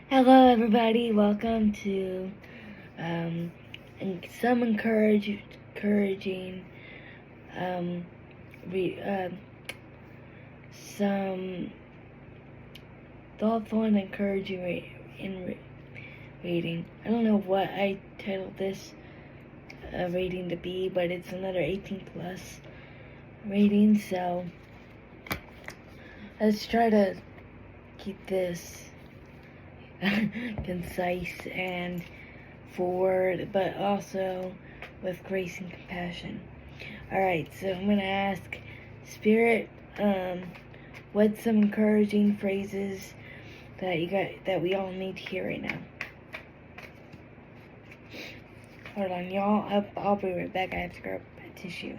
Hello, everybody. Welcome to some encouraging, some thoughtful and encouraging rating. I don't know what I titled this rating to be, but it's another 18 plus rating. So let's try to keep this concise and forward, but also with grace and compassion. Alright, so I'm going to ask Spirit, what's some encouraging phrases that we all need to hear right now? Hold on, y'all. I'll be right back. I have to grab a tissue.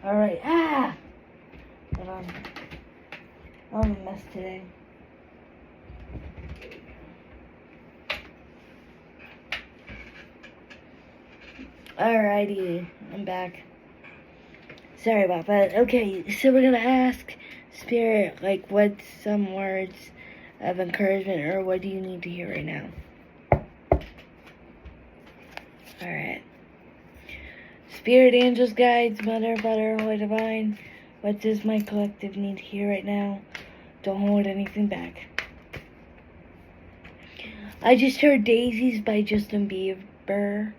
Alright, hold on. I'm a mess today. Alrighty, I'm back. Sorry about that. Okay, so we're gonna ask Spirit, what's some words of encouragement, or what do you need to hear right now? Alright. Spirit, angels, guides, Mother, Butter, Holy Divine, what does my collective need to hear right now? Don't hold anything back. I just heard Daisies by Justin Bieber.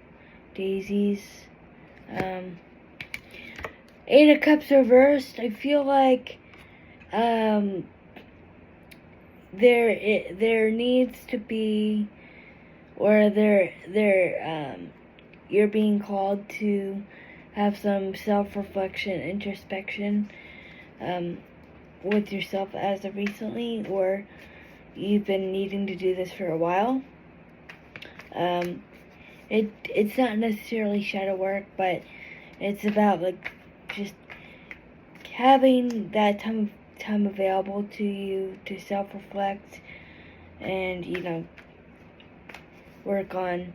Daisies. Eight of Cups reversed. I feel like there needs to be, or you're being called to have some self-reflection, introspection with yourself as of recently, or you've been needing to do this for a while. It's not necessarily shadow work, but it's about just having that time available to you to self-reflect and work on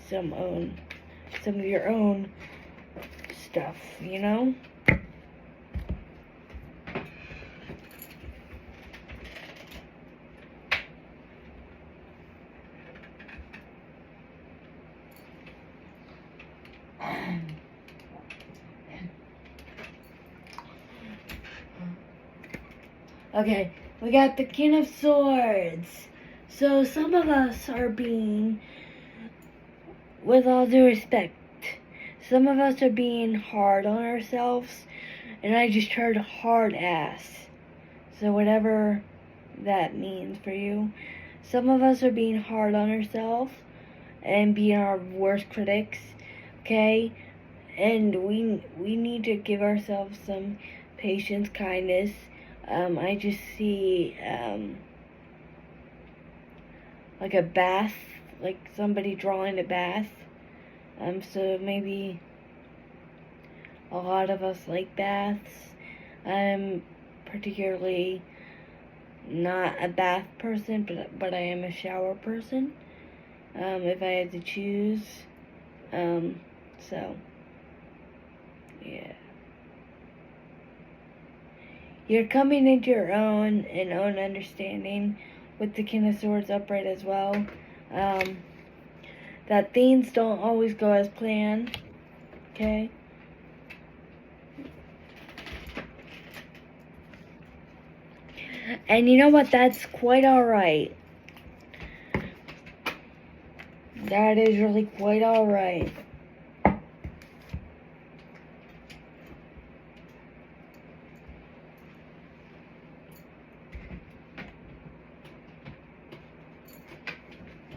some of your own stuff, Okay, we got the King of Swords. So some of us are being, with all due respect, some of us are being hard on ourselves, and I just heard hard ass. So whatever that means for you. Some of us are being hard on ourselves and being our worst critics, okay? And we need to give ourselves some patience, kindness. I just see like a bath, like somebody drawing a bath. So maybe a lot of us like baths. I'm particularly not a bath person, but I am a shower person. If I had to choose. So yeah. You're coming into your own understanding with the King of Swords upright as well. That things don't always go as planned. Okay? And you know what? That's quite alright. That is really quite alright.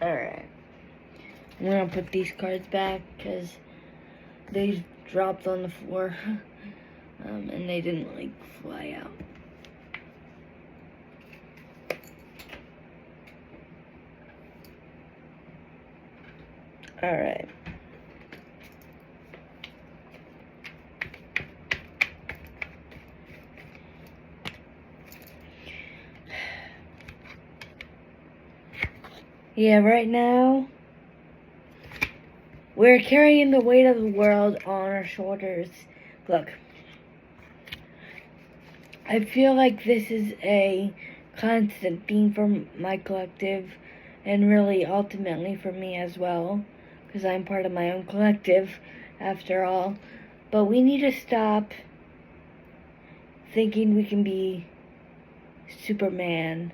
Alright. I'm gonna put these cards back because they dropped on the floor. And they didn't like fly out. Alright. Yeah, right now, we're carrying the weight of the world on our shoulders. Look. I feel like this is a constant theme for my collective, and really ultimately for me as well, because I'm part of my own collective, after all. But we need to stop thinking we can be Superman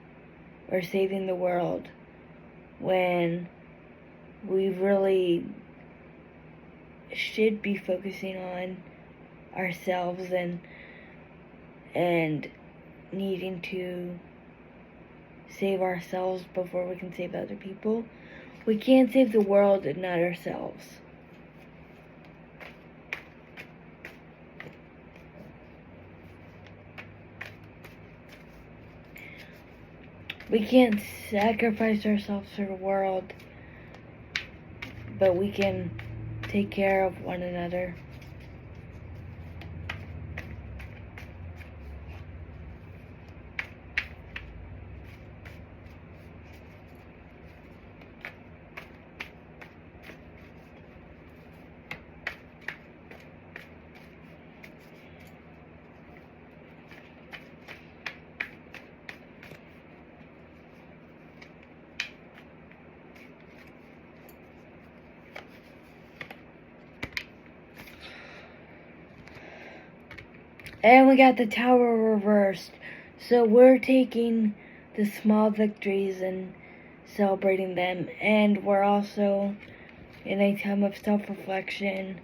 or saving the world when we really should be focusing on ourselves and needing to save ourselves before we can save other people. We can't save the world and not ourselves. We can't sacrifice ourselves for the world, but we can take care of one another. And we got the tower reversed. So we're taking the small victories and celebrating them. And we're also in a time of self-reflection,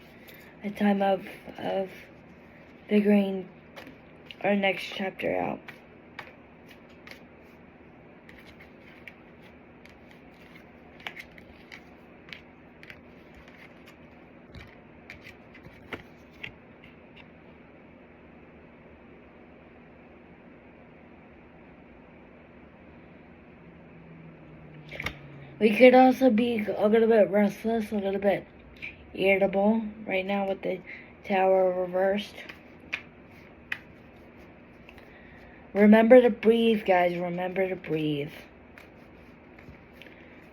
a time of figuring our next chapter out. We could also be a little bit restless, a little bit irritable right now with the tower reversed. Remember to breathe, guys. Remember to breathe.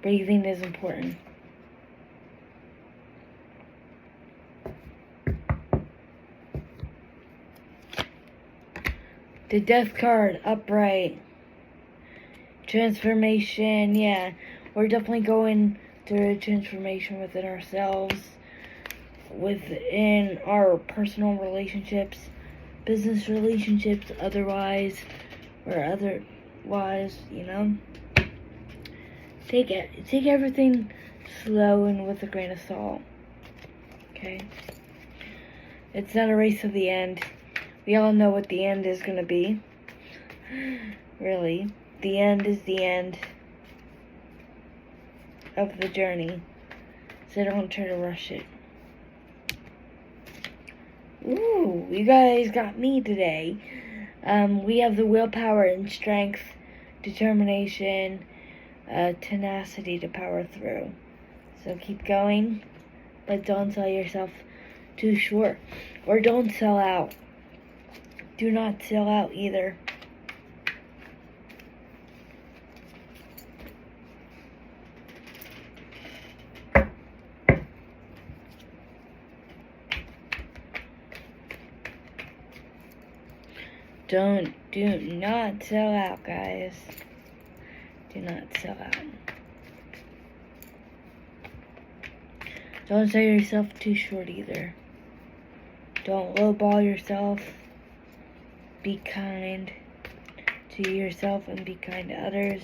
Breathing is important. The death card, upright. Transformation, yeah. We're definitely going through a transformation within ourselves, within our personal relationships, business relationships, otherwise, you know. Take everything slow and with a grain of salt. Okay? It's not a race to the end. We all know what the end is gonna be. Really. The end is the end of the journey. So don't try to rush it. Ooh, you guys got me today. We have the willpower and strength, determination, tenacity to power through. So keep going, but don't sell yourself too short. Or don't sell out. Do not sell out either. Do not sell out, guys. Do not sell out. Don't sell yourself too short either. Don't lowball yourself. Be kind to to yourself and be kind to others.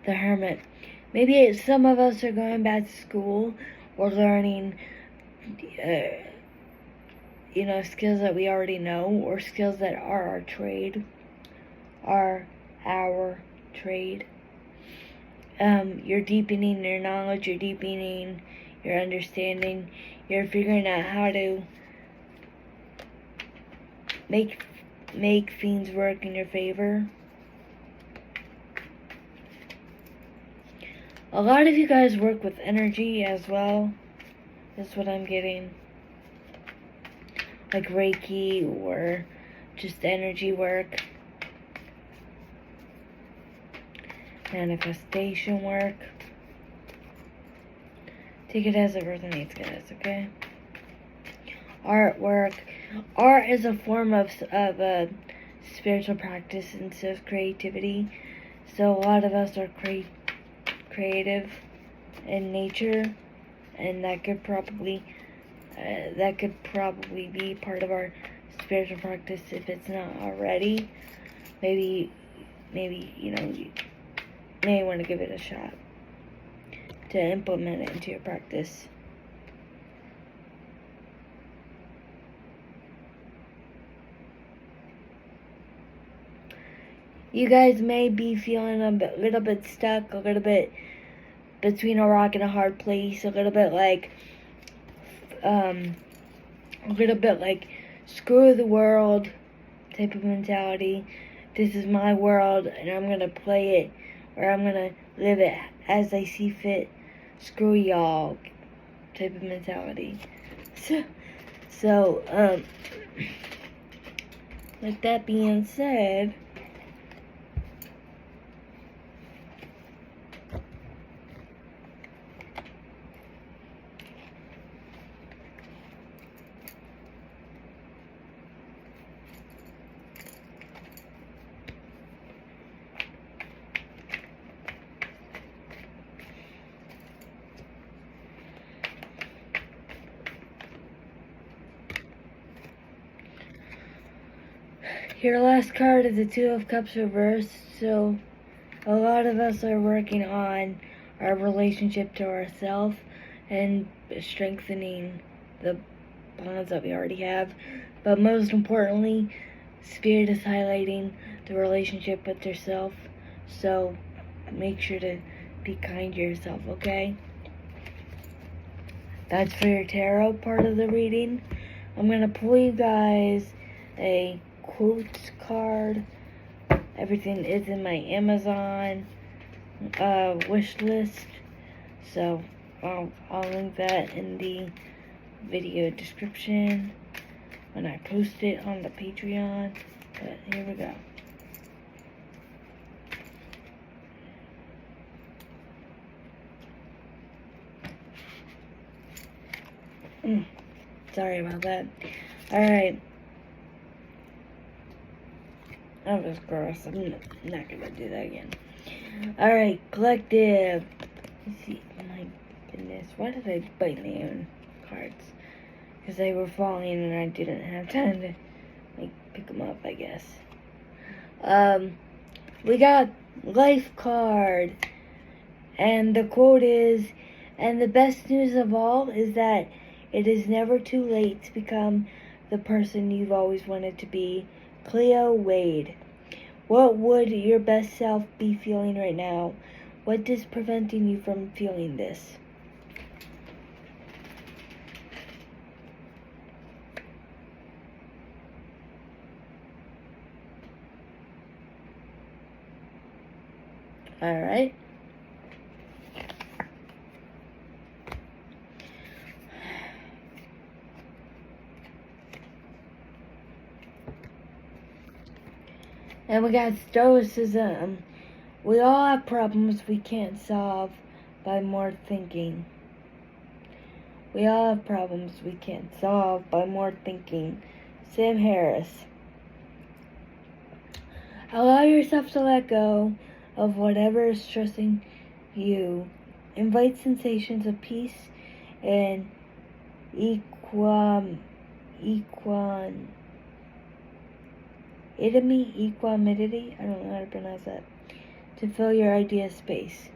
The Hermit. Maybe some of us are going back to school or learning, skills that we already know, or skills that are our trade. Our trade. You're deepening your knowledge, you're deepening your understanding, you're figuring out how to make things work in your favor. A lot of you guys work with energy as well. That's what I'm getting. Like Reiki or just energy work. Manifestation work. Take it as it resonates, guys, okay? Artwork. Art is a form of spiritual practice and self-creativity. So a lot of us are creative in nature, and that could probably be part of our spiritual practice if it's not already. Maybe you may want to give it a shot to implement it into your practice. You guys may be feeling a little bit stuck, a little bit between a rock and a hard place, a little bit like screw the world type of mentality. This is my world and I'm gonna play it, or I'm gonna live it as I see fit. Screw y'all type of mentality. So with that being said, your last card is the Two of Cups reversed, so a lot of us are working on our relationship to ourselves and strengthening the bonds that we already have. But most importantly, Spirit is highlighting the relationship with yourself, so make sure to be kind to yourself, okay? That's for your tarot part of the reading. I'm going to pull you guys a quotes card. Everything is in my Amazon wish list, so I'll link that in the video description when I post it on the Patreon. But here we go. Sorry about that. Alright. That was gross. I'm not gonna do that again. Alright, collective. Let's see. Oh my goodness. Why did I bite my own cards? Because they were falling and I didn't have time to pick them up, I guess. We got life card. And the quote is, and the best news of all is that it is never too late to become the person you've always wanted to be. Cleo Wade. What would your best self be feeling right now? What is preventing you from feeling this? Alright. And we got Stoicism. We all have problems we can't solve by more thinking. We all have problems we can't solve by more thinking. Sam Harris. Allow yourself to let go of whatever is stressing you. Invite sensations of peace and equanimity, I don't know how to pronounce that, to fill your idea space.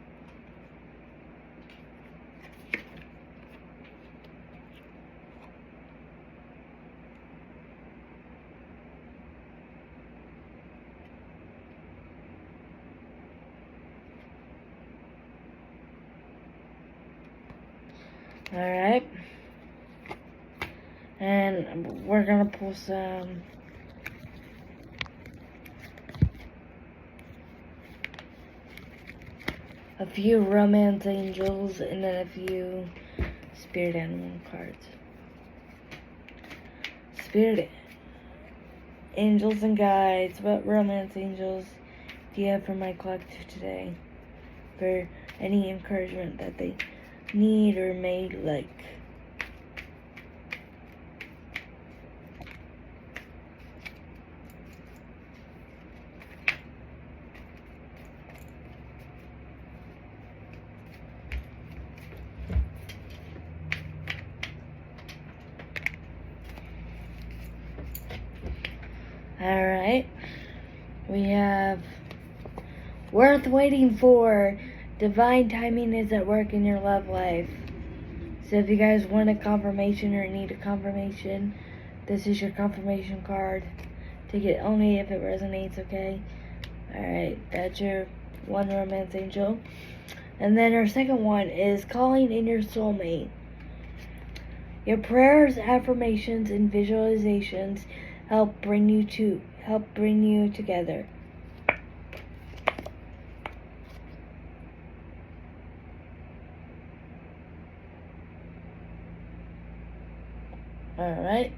Alright. And we're gonna pull some a few romance angels and then a few spirit animal cards. Spirit angels and guides, what romance angels do you have for my collective today? For any encouragement that they need or may like. Alright, we have worth waiting for. Divine timing is at work in your love life. So if you guys want a confirmation or need a confirmation, this is your confirmation card. Take it only if it resonates, okay? Alright, that's your one romance angel. And then our second one is calling in your soulmate. Your prayers, affirmations, and visualizations help bring you together. Alright.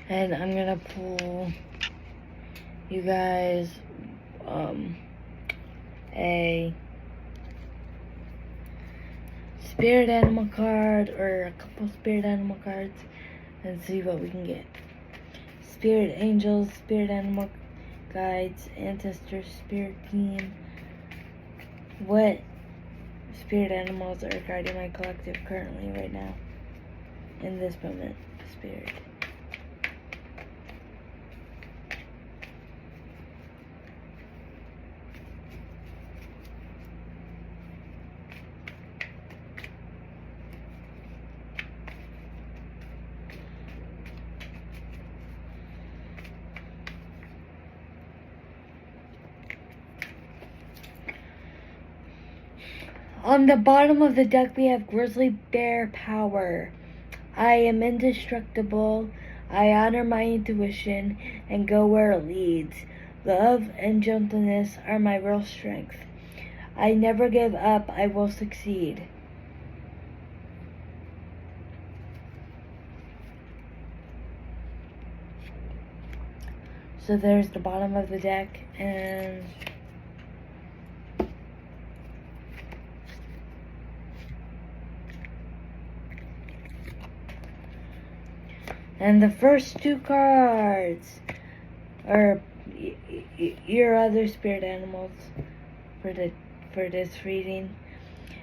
And I'm gonna pull you guys a spirit animal card or a couple spirit animal cards and see what we can get. Spirit angels, spirit animal guides, ancestors, spirit team. What spirit animals are guiding my collective currently right now in this moment? Spirit. On the bottom of the deck, we have Grizzly Bear Power. I am indestructible. I honor my intuition and go where it leads. Love and gentleness are my real strength. I never give up. I will succeed. So there's the bottom of the deck, and the first two cards are your other spirit animals for this reading.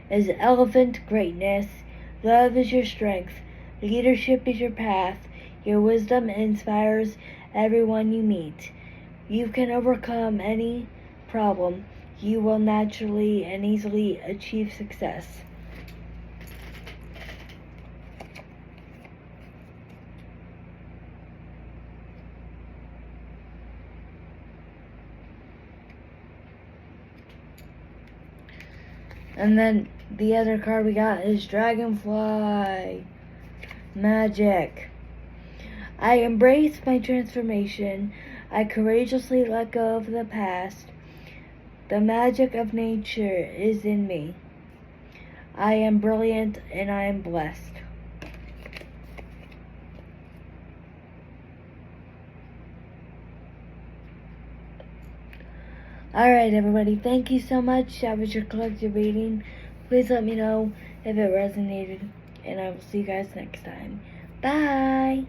Is elephant greatness. Love is your strength. Leadership is your path. Your wisdom inspires everyone you meet. You can overcome any problem. You will naturally and easily achieve success. And then the other card we got is Dragonfly. Magic. I embrace my transformation. I courageously let go of the past. The magic of nature is in me. I am brilliant and I am blessed. Alright, everybody, thank you so much. That was your collective reading. Please let me know if it resonated, and I will see you guys next time. Bye!